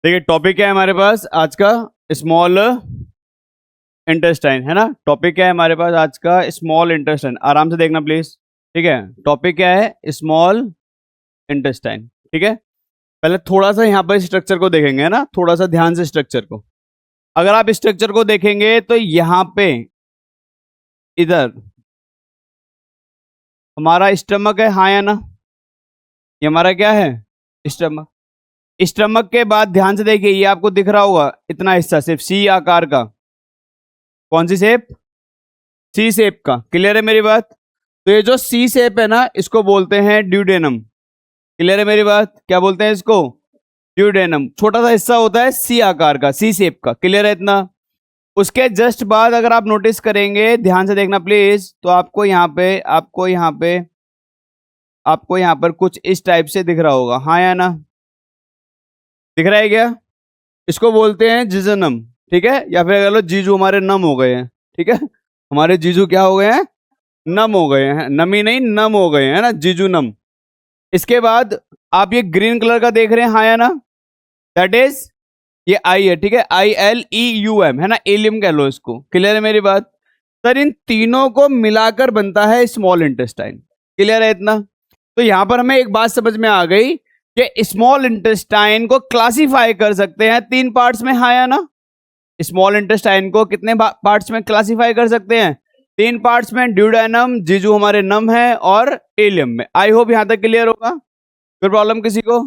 देखिए टॉपिक क्या है हमारे पास आज का, स्मॉल इंटेस्टाइन, है ना। टॉपिक क्या है हमारे पास आज का, स्मॉल इंटेस्टाइन। आराम से देखना प्लीज, ठीक है। टॉपिक क्या है, स्मॉल इंटेस्टाइन, ठीक है। पहले थोड़ा सा यहाँ पर स्ट्रक्चर को देखेंगे, है ना, थोड़ा सा ध्यान से स्ट्रक्चर को। अगर आप स्ट्रक्चर को देखेंगे तो यहाँ पे इधर हमारा स्टमक है, हाँ या ना। ये हमारा क्या है, स्टमक। स्टमक के बाद ध्यान से देखिए, ये आपको दिख रहा होगा इतना हिस्सा, सिर्फ सी आकार का। कौन सी शेप, सी शेप का। क्लियर है मेरी बात। तो ये जो सी शेप है ना, इसको बोलते हैं ड्यूडेनम। क्लियर है मेरी बात, क्या बोलते हैं इसको, ड्यूडेनम। छोटा सा हिस्सा होता है सी आकार का, सी शेप का। क्लियर है इतना। उसके जस्ट बाद अगर आप नोटिस करेंगे, ध्यान से देखना प्लीज, तो आपको यहाँ पर कुछ इस टाइप से दिख रहा होगा, हाँ या ना। दिख रहा है क्या। इसको बोलते हैं जिजनम, ठीक है। या फिर अगर लो जीजू हमारे नम हो गए हैं, ठीक है। हमारे जीजू क्या हो गए हैं, नम हो गए हैं, नमी नहीं नम हो गए हैं ना, जीजू नम। इसके बाद आप ये ग्रीन कलर का देख रहे हैं, हाँ या ना, दैट इज ये आई है, ठीक है, ILEUM है ना, एलियम कह लो इसको। क्लियर है मेरी बात। सर इन तीनों को मिलाकर बनता है स्मॉल इंटेस्टाइन। क्लियर है इतना। तो यहां पर हमें एक बात समझ में आ गई कि स्मॉल इंटेस्टाइन को क्लासिफाई कर सकते हैं 3 पार्ट्स में, हाँ या ना। स्मॉल इंटेस्टाइन को कितने पार्ट्स में क्लासिफाई कर सकते हैं, 3 पार्ट्स में, ड्यूडेनम, जीजू हमारे नम है, और एलियम में। आई होप यहां तक क्लियर होगा, कोई प्रॉब्लम किसी को,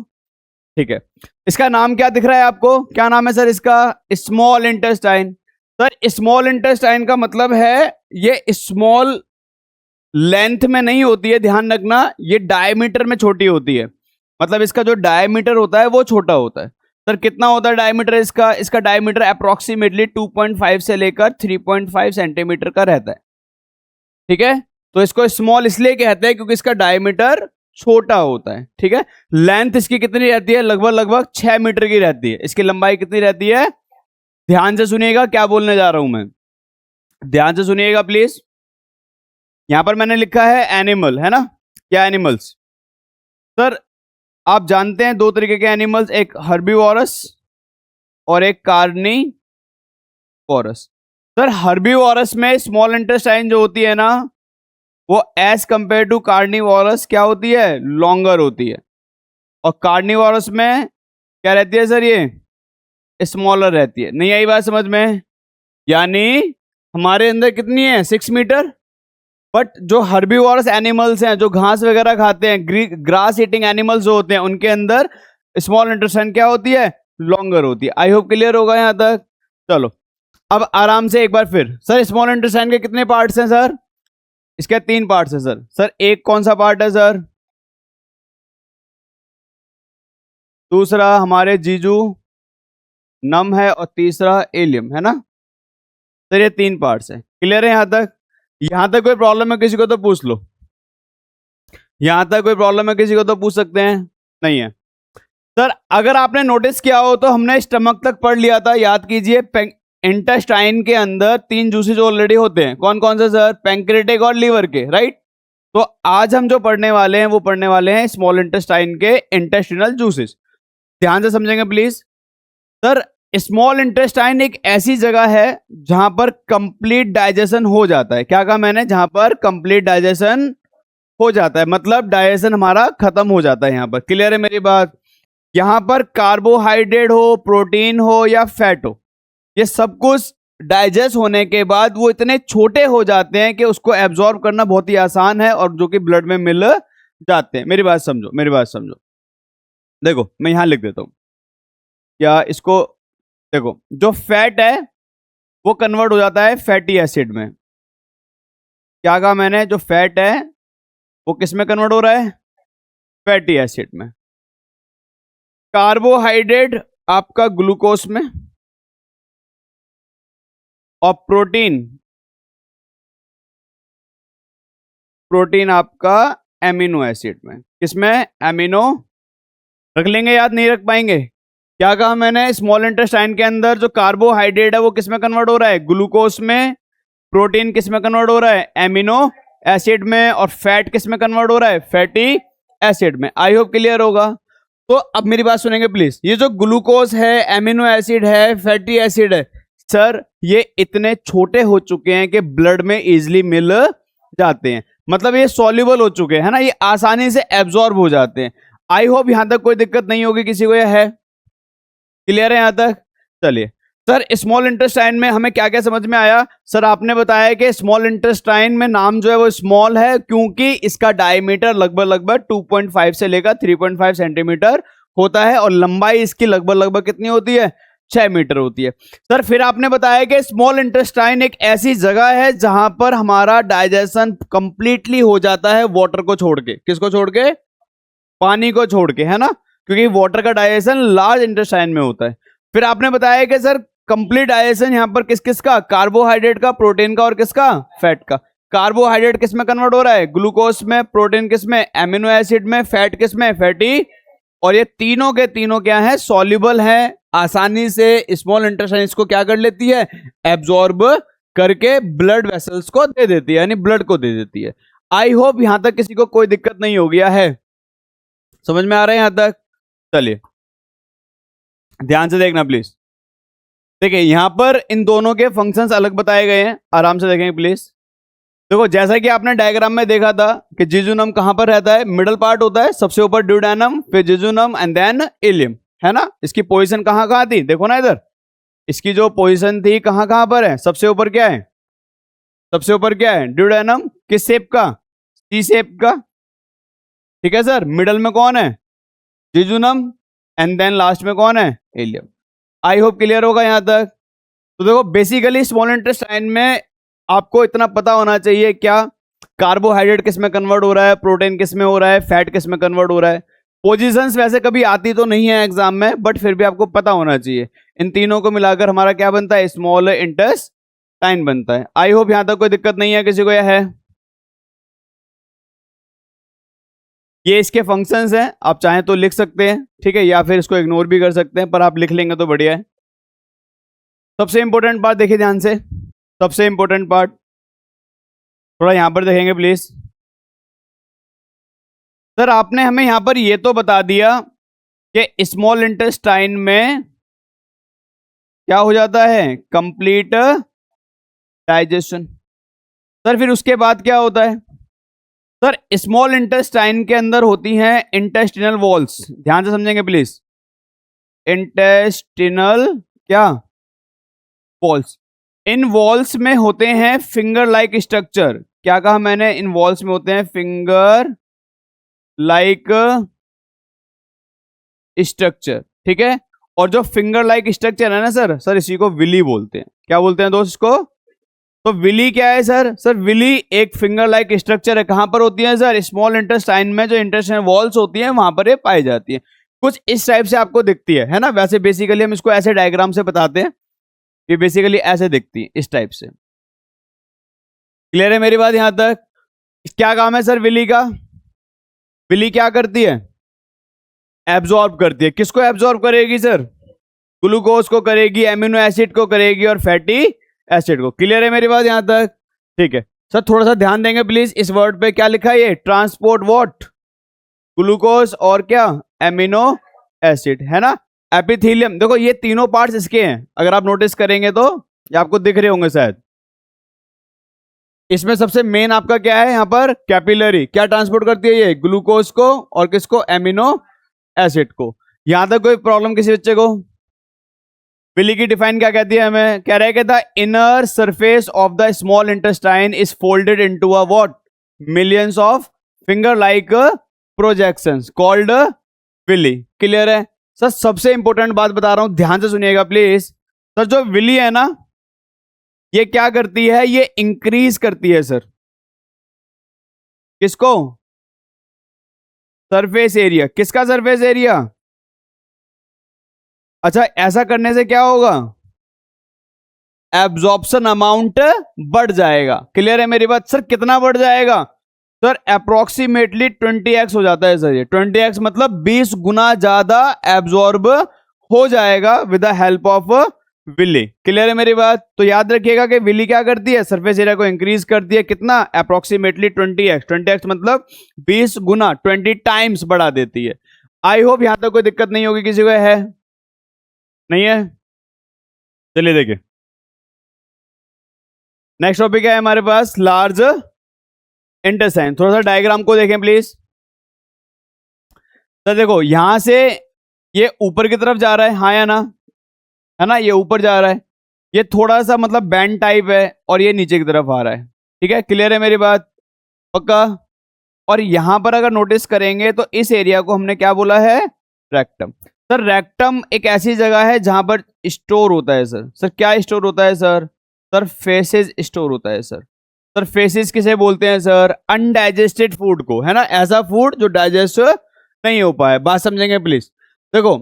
ठीक है। इसका नाम क्या दिख रहा है आपको, क्या नाम है सर इसका, small intestine. Sir small intestine का मतलब है ये स्मॉल लेंथ में नहीं होती है, ध्यान रखना, ये डायमीटर में छोटी होती है। मतलब इसका जो डायमीटर होता है वो छोटा होता है। सर कितना होता है डायमीटर इसका डायमीटर अप्रोक्सीमेटली 2.5 से लेकर 3.5 सेंटीमीटर का रहता है, ठीक है। तो इसको स्मॉल इसलिए कहते हैं क्योंकि इसका डायमीटर छोटा होता है, ठीक है। लेंथ इसकी कितनी रहती है, लगभग 6 मीटर की रहती है। इसकी लंबाई कितनी रहती है, ध्यान से सुनिएगा क्या बोलने जा रहा हूं मैं, ध्यान से सुनिएगा प्लीज। यहां पर मैंने लिखा है एनिमल, है ना, क्या एनिमल्स। सर आप जानते हैं 2 तरीके के एनिमल्स, एक हर्बीवोरस और एक कार्निवोरस। सर हर्बीवोरस में स्मॉल इंटेस्टाइन जो होती है ना, वो एज कंपेयर टू कार्निवोरस क्या होती है, लॉन्गर होती है। और कार्निवोरस में क्या रहती है सर, ये स्मॉलर रहती है। नहीं आई बात समझ में। यानी हमारे अंदर कितनी है, 6 मीटर। बट जो हर्बीवोरस एनिमल्स हैं, जो घास वगैरह खाते हैं, ग्रास ईटिंग एनिमल्स जो होते हैं, उनके अंदर स्मॉल इंटेस्टाइन क्या होती है, लॉन्गर होती है। आई होप क्लियर होगा यहां तक। चलो अब आराम से एक बार फिर, सर स्मॉल इंटेस्टाइन के कितने पार्ट्स हैं सर, इसके 3 पार्ट्स हैं सर। सर एक कौन सा पार्ट है सर, दूसरा हमारे जीजू नम है, और तीसरा एलियम, है ना। सर ये 3 पार्ट्स हैं। क्लियर है यहां तक। यहां तक कोई प्रॉब्लम है किसी को तो पूछ लो, यहां तक कोई प्रॉब्लम है किसी को तो पूछ सकते हैं, नहीं है। सर अगर आपने नोटिस किया हो तो हमने स्टमक तक पढ़ लिया था, याद कीजिए। इंटेस्टाइन के अंदर 3 जूसेस ऑलरेडी होते हैं, कौन कौन से सर, पैंक्रेटिक और लीवर के, राइट। तो आज हम जो पढ़ने वाले हैं वो पढ़ने वाले हैं स्मॉल इंटेस्टाइन के इंटेस्टिनल जूसेस। ध्यान से समझेंगे प्लीज। सर स्मॉल इंटेस्टाइन एक ऐसी जगह है जहां पर कंप्लीट डाइजेशन हो जाता है। क्या कहा मैंने, जहां पर कंप्लीट डाइजेशन हो जाता है, मतलब डाइजेशन हमारा खत्म हो जाता है यहां पर। क्लियर है मेरी बात। यहां पर कार्बोहाइड्रेट हो, प्रोटीन हो या फैट हो, ये सब कुछ डाइजेस्ट होने के बाद वो इतने छोटे हो जाते हैं कि उसको एब्जॉर्ब करना बहुत ही आसान है, और जो कि ब्लड में मिल जाते हैं। मेरी बात समझो, मेरी बात समझो। देखो मैं यहां लिख देता हूं, क्या इसको देखो, जो फैट है वो कन्वर्ट हो जाता है फैटी एसिड में। क्या कहा मैंने, जो फैट है वो किस में कन्वर्ट हो रहा है, फैटी एसिड में। कार्बोहाइड्रेट आपका ग्लूकोज में, और प्रोटीन आपका एमिनो एसिड में। किसमें, एमिनो, रख लेंगे याद, नहीं रख पाएंगे। क्या कहा मैंने, स्मॉल इंटेस्टाइन के अंदर जो कार्बोहाइड्रेट है वो किस में कन्वर्ट हो रहा है, ग्लूकोज में। प्रोटीन किस में कन्वर्ट हो रहा है, एमिनो एसिड में। और फैट किस में कन्वर्ट हो रहा है, फैटी एसिड में। आई होप क्लियर होगा। तो अब मेरी बात सुनेंगे प्लीज। ये जो ग्लूकोज है, एमिनो एसिड है, फैटी एसिड है, सर ये इतने छोटे हो चुके हैं कि ब्लड में इजिली मिल जाते हैं, मतलब ये सॉल्युबल हो चुके हैं, है ना, ये आसानी से एब्जॉर्ब हो जाते हैं। आई होप यहां तक कोई दिक्कत नहीं होगी किसी को, यह है क्लियर है यहां तक? चलिए सर, स्मॉल इंटेस्टाइन में हमें क्या क्या समझ में आया? सर आपने बताया कि स्मॉल इंटेस्टाइन में नाम जो है वो स्मॉल है क्योंकि इसका डायमीटर लगभग 2.5 से लेकर 3.5 सेंटीमीटर होता है और लंबाई इसकी लगभग कितनी होती है? 6 मीटर होती है। सर फिर आपने बताया कि स्मॉल इंटेस्टाइन एक ऐसी जगह है जहां पर हमारा डाइजेशन कंप्लीटली हो जाता है वाटर को छोड़ के। किसको छोड़ के? पानी को छोड़ के, है ना, क्योंकि वाटर का डाइजेशन लार्ज इंटेस्टाइन में होता है। फिर आपने बताया कि सर कंप्लीट डाइजेशन यहां पर किस किस का? कार्बोहाइड्रेट का, प्रोटीन का और किसका? फैट का। कार्बोहाइड्रेट किस में कन्वर्ट हो रहा है? ग्लूकोज में। प्रोटीन किस में? एमिनो एसिड में। फैट किस में? फैटी। और ये तीनों के तीनों क्या है? सॉल्युबल है, आसानी से स्मॉल इंटेस्टाइन इसको क्या कर लेती है? एब्जॉर्ब करके ब्लड वेसल्स को दे देती है, यानी ब्लड को दे देती है। आई होप यहां तक किसी को कोई दिक्कत नहीं हो गया है, समझ में आ रहा है यहां तक? चलिए ध्यान से देखना प्लीज। देखिए यहां पर इन दोनों के फंक्शंस अलग बताए गए हैं, आराम से देखेंगे प्लीज। देखो जैसा कि आपने डायग्राम में देखा था कि जिजुनम कहां पर रहता है? मिडल पार्ट होता है, सबसे ऊपर ड्यूडेनम, फिर जिजुनम एंड देन इलियम, है ना। इसकी पोजीशन कहां कहां थी? देखो ना इधर, इसकी जो पोजीशन थी कहां कहां पर है? सबसे ऊपर क्या है? सबसे ऊपर क्या है? ड्यूडेनम। किस शेप का? सी शेप का, ठीक है सर। मिडल में कौन है? जिजुनम एंड देन लास्ट में कौन है? इलियम। आई होप क्लियर होगा यहां तक। तो देखो बेसिकली स्मॉल इंटेस्टाइन में आपको इतना पता होना चाहिए, क्या कार्बोहाइड्रेट किस में कन्वर्ट हो रहा है, प्रोटीन किस में हो रहा है, फैट किस में कन्वर्ट हो रहा है। पोजीशंस वैसे कभी आती तो नहीं है एग्जाम में, बट फिर भी आपको पता होना चाहिए। इन तीनों को मिलाकर हमारा क्या बनता है? स्मॉल इंटेस्टाइन बनता है। आई होप यहां तक कोई दिक्कत नहीं है किसी को, यह है। ये इसके फंक्शंस हैं, आप चाहें तो लिख सकते हैं, ठीक है, या फिर इसको इग्नोर भी कर सकते हैं, पर आप लिख लेंगे तो बढ़िया है। सबसे इंपॉर्टेंट पार्ट देखिए ध्यान से, सबसे इंपॉर्टेंट पार्ट थोड़ा यहां पर देखेंगे प्लीज। सर आपने हमें यहां पर ये तो बता दिया कि स्मॉल इंटेस्टाइन में क्या हो जाता है? Complete digestion. सर फिर उसके बाद क्या होता है? सर स्मॉल इंटेस्टाइन के अंदर होती हैं इंटेस्टिनल वॉल्स, ध्यान से समझेंगे प्लीज। इंटेस्टिनल क्या? वॉल्स। इन वॉल्स में होते हैं फिंगर लाइक स्ट्रक्चर। क्या कहा मैंने? इन वॉल्स में होते हैं फिंगर लाइक स्ट्रक्चर, ठीक है। और जो फिंगर लाइक स्ट्रक्चर है ना सर इसी को विली बोलते हैं। क्या बोलते हैं दोस्त इसको? तो विली क्या है सर? सर विली एक फिंगर लाइक स्ट्रक्चर है। कहां पर होती है सर? स्मॉल इंटेस्टाइन में जो इंटेस्टाइन वॉल्स होती हैं वहां पर ये पाई जाती है। कुछ इस टाइप से आपको दिखती है ना। वैसे बेसिकली हम इसको ऐसे डायग्राम से बताते हैं, ये बेसिकली ऐसे दिखती है, इस टाइप से। क्लियर है मेरी बात यहां तक? क्या काम है सर विली का? विली क्या करती है? एब्जॉर्ब करती है। किसको एब्जॉर्ब करेगी सर? ग्लूकोज को करेगी, एमिनो एसिड को करेगी और फैटी एसिड को। क्लियर है मेरी बात यहां तक? ठीक है सर, थोड़ा सा ध्यान देंगे प्लीज। इस वर्ड पे क्या लिखा है? ये ट्रांसपोर्ट व्हाट? ग्लूकोज और क्या? एमिनो एसिड, है ना। एपिथेलियम, देखो ये तीनों पार्ट्स इसके हैं, अगर आप नोटिस करेंगे तो ये आपको दिख रहे होंगे शायद। इसमें सबसे मेन आपका क्या है यहां पर? कैपिलरी। क्या ट्रांसपोर्ट करती है ये? ग्लूकोज को और किसको? एमिनो एसिड को। यहां तक कोई प्रॉब्लम किसी बच्चे को? विली की डिफाइन क्या कहती है हमें? कह रहा है कि the inner surface of the small intestine is folded into a what? Millions of finger like projections called villi. Clear है सर? सबसे इंपॉर्टेंट बात बता रहा हूं, ध्यान से सुनिएगा प्लीज। सर जो विली है ना, ये क्या करती है? ये इंक्रीज करती है सर। किसको? Surface area. किसका सरफेस एरिया? अच्छा, ऐसा करने से क्या होगा? एब्जॉर्प्शन अमाउंट बढ़ जाएगा। क्लियर है मेरी बात? सर कितना बढ़ जाएगा? सर अप्रोक्सीमेटली 20x हो जाता है सर। ये 20x मतलब 20 गुना ज्यादा एब्जॉर्ब हो जाएगा with the help of villi. Clear है मेरी बात? तो याद रखिएगा कि विली क्या करती है? सरफेस एरिया को इंक्रीज करती है। कितना? Approximately 20x। 20x मतलब 20 गुना, 20 टाइम्स बढ़ा देती है। आई होप यहां तक कोई दिक्कत नहीं होगी किसी को, है नहीं है? चलिए देखिए, नेक्स्ट टॉपिक है हमारे पास लार्ज इंटेस्टाइन। थोड़ा सा डायग्राम को देखें प्लीज। तो देखो यहां से ये ऊपर की तरफ जा रहा है, हाँ या ना, है ना, ये ऊपर जा रहा है, ये थोड़ा सा मतलब बैंड टाइप है, और ये नीचे की तरफ आ रहा है। ठीक है, क्लियर है मेरी बात? पक्का? और यहां पर अगर नोटिस करेंगे तो इस एरिया को हमने क्या बोला है? रेक्टम। सर रेक्टम एक ऐसी जगह है जहां पर स्टोर होता है सर। सर क्या स्टोर होता है सर? सर फेसेस स्टोर होता है सर। सर फेसेस किसे बोलते हैं सर? अनडाइजेस्टेड फूड को, है ना, ऐसा फूड जो डाइजेस्ट नहीं हो पाए। बात समझेंगे प्लीज। देखो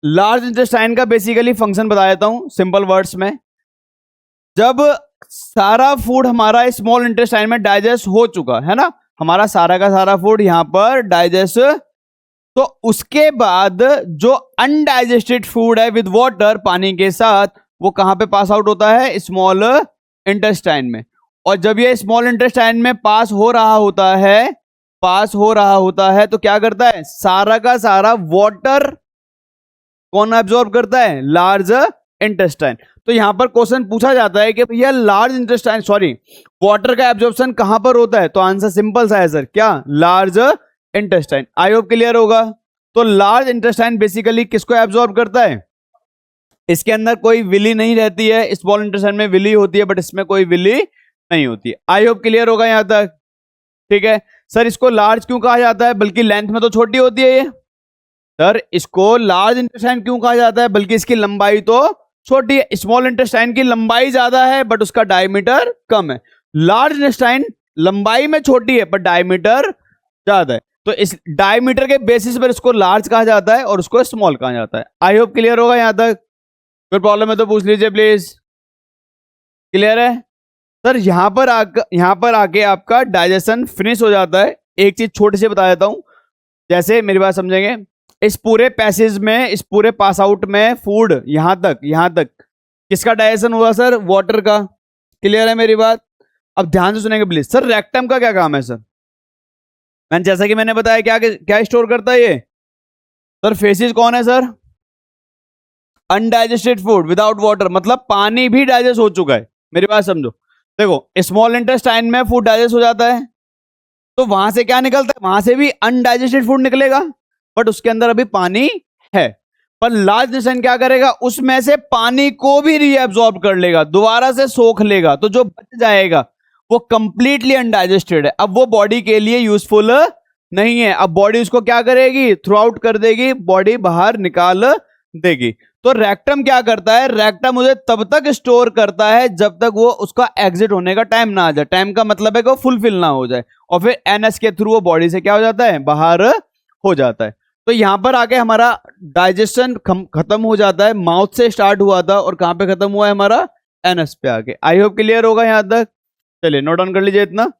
लार्ज इंटेस्टाइन का बेसिकली फंक्शन बता देता हूं सिंपल वर्ड्स में। जब सारा फूड हमारा स्मॉल इंटेस्टाइन में डाइजेस्ट हो चुका है ना, हमारा सारा का सारा फूड यहां पर डाइजेस्ट, तो उसके बाद जो अनडाइजेस्टेड फूड है विद वाटर, पानी के साथ, वो कहां पे पास आउट होता है? स्मॉल इंटेस्टाइन में। और जब ये स्मॉल इंटेस्टाइन में पास हो रहा होता है तो क्या करता है? सारा का सारा वाटर कौन एब्जॉर्ब करता है? Large intestine. तो यहां पर क्वेश्चन पूछा जाता है कि भैया लार्ज इंटेस्टाइन, सॉरी, वाटर का एब्जॉर्प्शन कहां पर होता है? तो आंसर सिंपल सा है सर, क्या? Large intestine. I hope clear होगा। तो लार्ज इंटेस्टाइन बेसिकली किसको एब्जॉर्ब करता है? इसके अंदर कोई विली नहीं रहती है, स्मॉल इंटेस्टाइन में विली होती है, बट इसमें कोई विली नहीं होती है। आई होप क्लियर होगा यहां तक? ठीक है सर, इसको लार्ज क्यों कहा जाता है? बल्कि लेंथ में तो छोटी होती है ये। सर इसको लार्ज इंटेस्टाइन क्यों कहा जाता है? बल्कि इसकी लंबाई तो छोटी है। स्मॉल इंटेस्टाइन की लंबाई ज्यादा है बट उसका डायमीटर कम है। लार्ज इंटेस्टाइन लंबाई में छोटी है पर डायमीटर ज्यादा है। तो इस डायमीटर के बेसिस पर इसको लार्ज कहा जाता है और उसको स्मॉल कहा जाता है। आई होप क्लियर होगा यहां तक। कोई प्रॉब्लम है तो पूछ लीजिए प्लीज। क्लियर है सर? यहां पर आके आपका डाइजेशन फिनिश हो जाता है। एक चीज छोटी सी बता देता हूं, जैसे मेरी बात समझेंगे, इस पूरे पैसेज में, इस पूरे पास आउट में फूड यहां तक किसका डाइजेशन हुआ सर? वाटर का। क्लियर है मेरी बात? अब ध्यान से सुनेंगे प्लीज। सर रेक्टम का क्या काम है सर? जैसा कि मैंने बताया, क्या स्टोर करता है ये? सर फेसिस कौन है sir? Undigested food without water, मतलब पानी भी डाइजेस्ट हो चुका है। मेरी बात समझो। देखो स्मॉल इंटेस्टाइन में फूड डाइजेस्ट हो जाता है तो वहां से क्या निकलता है? वहां से भी अनडाइजेस्टेड फूड निकलेगा, बट उसके अंदर अभी पानी है। पर लार्ज इंटेस्टाइन क्या करेगा? उसमें से पानी को भी रीअब्सॉर्ब कर लेगा, दोबारा से सोख लेगा, तो जो बच जाएगा वो कंप्लीटली अनडाइजेस्टेड है। अब वो बॉडी के लिए यूजफुल नहीं है। अब बॉडी उसको क्या करेगी? थ्रू आउट कर देगी, बॉडी बाहर निकाल देगी। तो रेक्टम क्या करता है? रेक्टम उसे तब तक स्टोर करता है जब तक वो उसका एग्जिट होने का टाइम ना आ जाए। टाइम का मतलब है कि वो फुलफिल ना हो जाए, और फिर एनएस के थ्रू वो बॉडी से क्या हो जाता है? बाहर हो जाता है। तो यहां पर आके हमारा डाइजेशन खत्म हो जाता है। माउथ से स्टार्ट हुआ था और कहां पे खत्म हुआ है? हमारा एनएस पे आके। आई होप क्लियर होगा यहां तक। चलिए नोट डाउन कर लीजिए इतना।